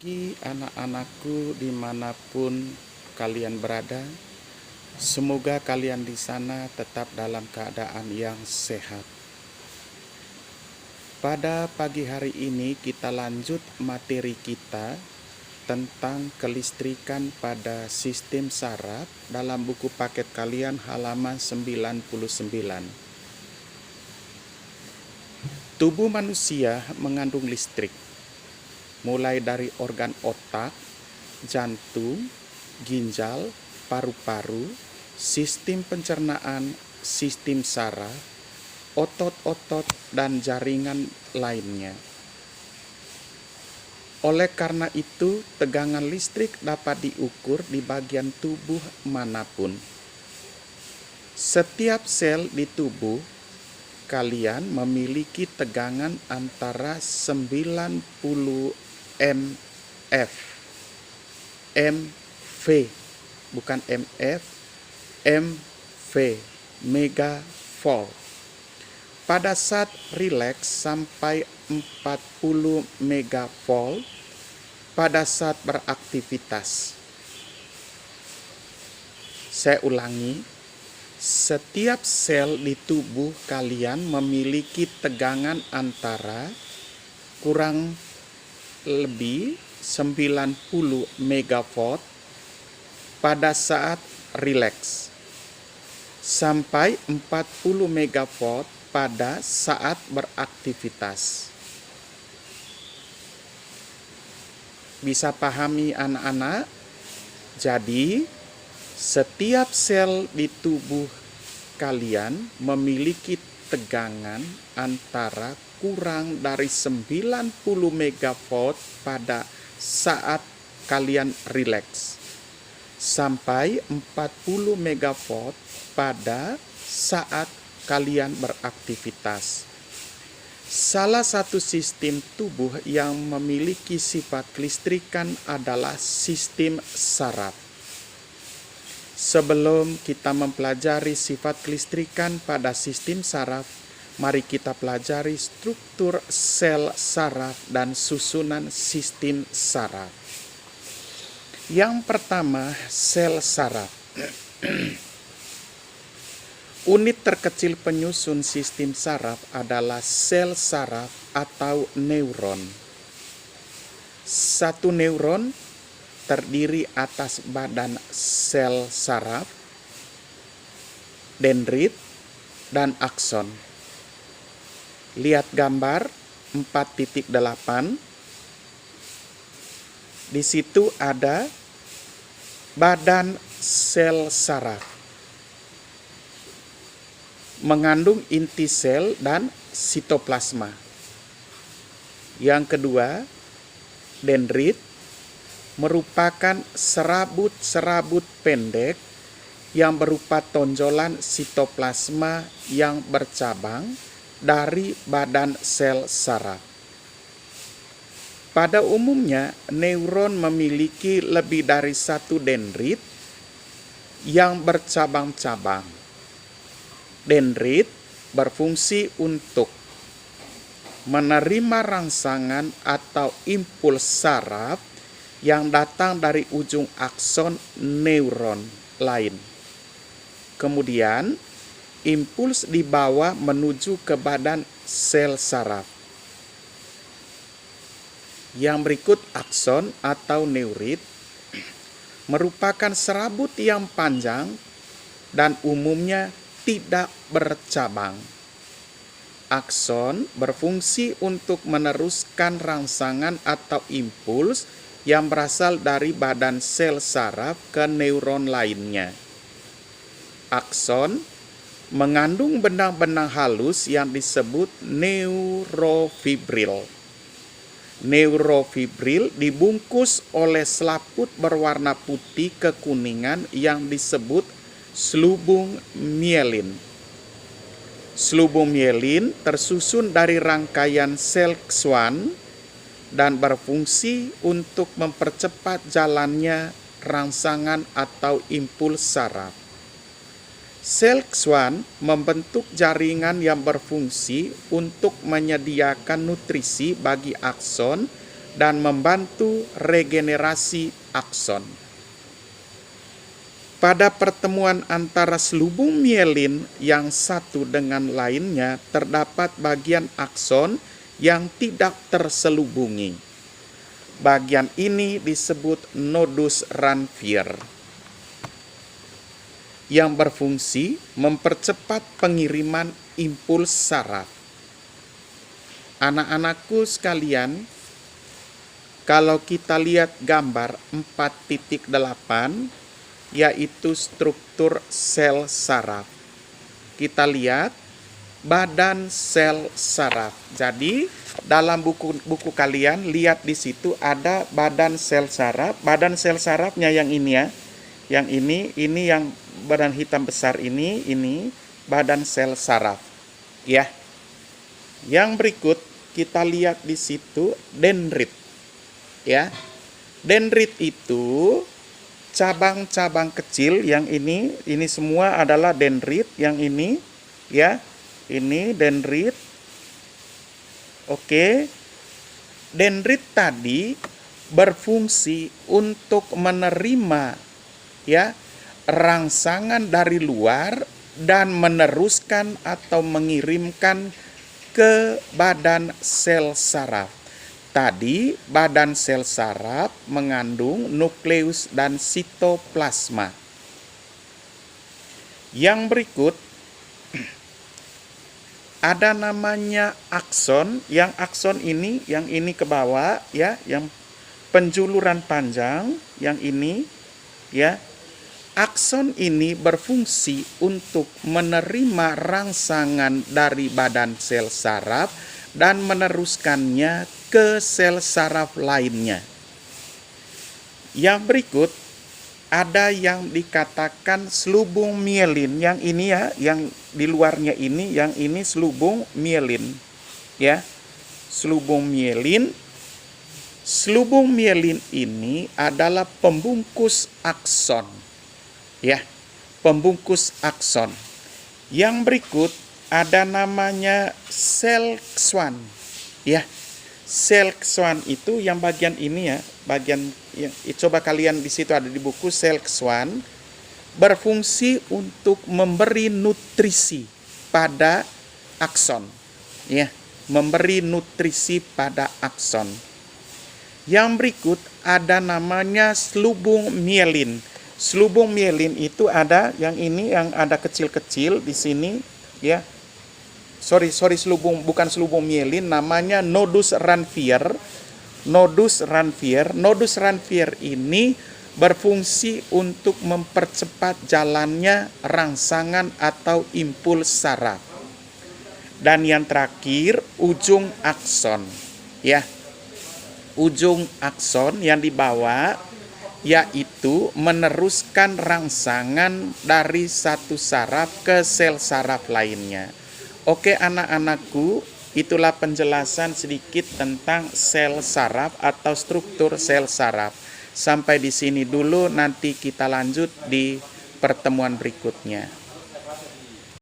Bagi anak-anakku dimanapun kalian berada, semoga kalian di sana tetap dalam keadaan yang sehat. Pada pagi hari ini kita lanjut materi kita tentang kelistrikan pada sistem saraf dalam buku paket kalian halaman 99. Tubuh manusia mengandung listrik, mulai dari organ otak, jantung, ginjal, paru-paru, sistem pencernaan, sistem saraf, otot-otot, dan jaringan lainnya. Oleh karena itu, tegangan listrik dapat diukur di bagian tubuh manapun. Setiap sel di tubuh kalian memiliki tegangan antara 90 MV, bukan MF, MV, megavolt. Pada saat rileks sampai 40 megavolt pada saat beraktivitas. Saya ulangi, setiap sel di tubuh kalian memiliki tegangan antara kurang lebih 90 megavolt pada saat rileks sampai 40 megavolt pada saat beraktivitas. Bisa pahami anak-anak? Jadi, setiap sel di tubuh kalian memiliki tegangan antara kurang dari 90 megavolt pada saat kalian rileks sampai 40 megavolt pada saat kalian beraktivitas. Salah satu sistem tubuh yang memiliki sifat kelistrikan adalah sistem saraf. Sebelum kita mempelajari sifat kelistrikan pada sistem saraf, mari kita pelajari struktur sel saraf dan susunan sistem saraf. Yang pertama, sel saraf. Unit terkecil penyusun sistem saraf adalah sel saraf atau neuron. Satu neuron terdiri atas badan sel saraf, dendrit, dan akson. Lihat gambar 4.8. Di situ ada badan sel saraf, mengandung inti sel dan sitoplasma. Yang kedua, dendrit merupakan serabut-serabut pendek yang berupa tonjolan sitoplasma yang bercabang dari badan sel saraf. Pada umumnya, neuron memiliki lebih dari satu dendrit yang bercabang-cabang. Dendrit berfungsi untuk menerima rangsangan atau impuls saraf yang datang dari ujung akson neuron lain. Kemudian, impuls dibawa menuju ke badan sel saraf. Yang berikut akson atau neurit merupakan serabut yang panjang dan umumnya tidak bercabang. Akson berfungsi untuk meneruskan rangsangan atau impuls yang berasal dari badan sel saraf ke neuron lainnya. Akson mengandung benang-benang halus yang disebut neurofibril. Neurofibril dibungkus oleh selaput berwarna putih kekuningan yang disebut selubung mielin. Selubung mielin tersusun dari rangkaian sel Schwann dan berfungsi untuk mempercepat jalannya rangsangan atau impuls saraf. Sel Schwann membentuk jaringan yang berfungsi untuk menyediakan nutrisi bagi akson dan membantu regenerasi akson. Pada pertemuan antara selubung mielin yang satu dengan lainnya, terdapat bagian akson yang tidak terselubungi. Bagian ini disebut nodus Ranvier, yang berfungsi mempercepat pengiriman impuls saraf. Anak-anakku sekalian, kalau kita lihat gambar 4.8, yaitu struktur sel saraf. Kita lihat badan sel saraf. Jadi dalam buku kalian lihat di situ ada badan sel saraf. Badan sel sarafnya yang ini ya. Yang ini yang badan hitam besar ini badan sel saraf. Ya. Yang berikut kita lihat di situ dendrit. Ya. Dendrit itu cabang-cabang kecil, yang ini semua adalah dendrit, yang ini ya, ini dendrit. Oke. Dendrit tadi berfungsi untuk menerima ya rangsangan dari luar dan meneruskan atau mengirimkan ke badan sel saraf. Tadi badan sel saraf mengandung nukleus dan sitoplasma. Yang berikut ada namanya akson. Yang akson ini, yang ini ke bawah ya, yang penjuluran panjang, yang ini ya. Akson ini berfungsi untuk menerima rangsangan dari badan sel saraf dan meneruskannya ke sel saraf lainnya. Yang berikut ada yang dikatakan selubung mielin. Yang ini ya, yang di luarnya ini, yang ini selubung mielin. Ya, selubung mielin. Selubung mielin ini adalah pembungkus akson. Ya, pembungkus akson. Yang berikut ada namanya sel Schwann. Ya, sel Schwann itu yang bagian ini ya, bagian yang coba kalian di situ ada di buku. Sel Schwann berfungsi untuk memberi nutrisi pada akson. Ya, memberi nutrisi pada akson. Yang berikut ada namanya selubung mielin. Selubung mielin itu ada yang ini, yang ada kecil-kecil di sini ya. Sorry, bukan selubung mielin, namanya nodus Ranvier. Nodus Ranvier ini berfungsi untuk mempercepat jalannya rangsangan atau impuls saraf. Dan yang terakhir, ujung akson. Ya. Ujung akson yang dibawa yaitu meneruskan rangsangan dari satu saraf ke sel saraf lainnya. Oke anak-anakku, itulah penjelasan sedikit tentang sel saraf atau struktur sel saraf. Sampai di sini dulu, nanti kita lanjut di pertemuan berikutnya.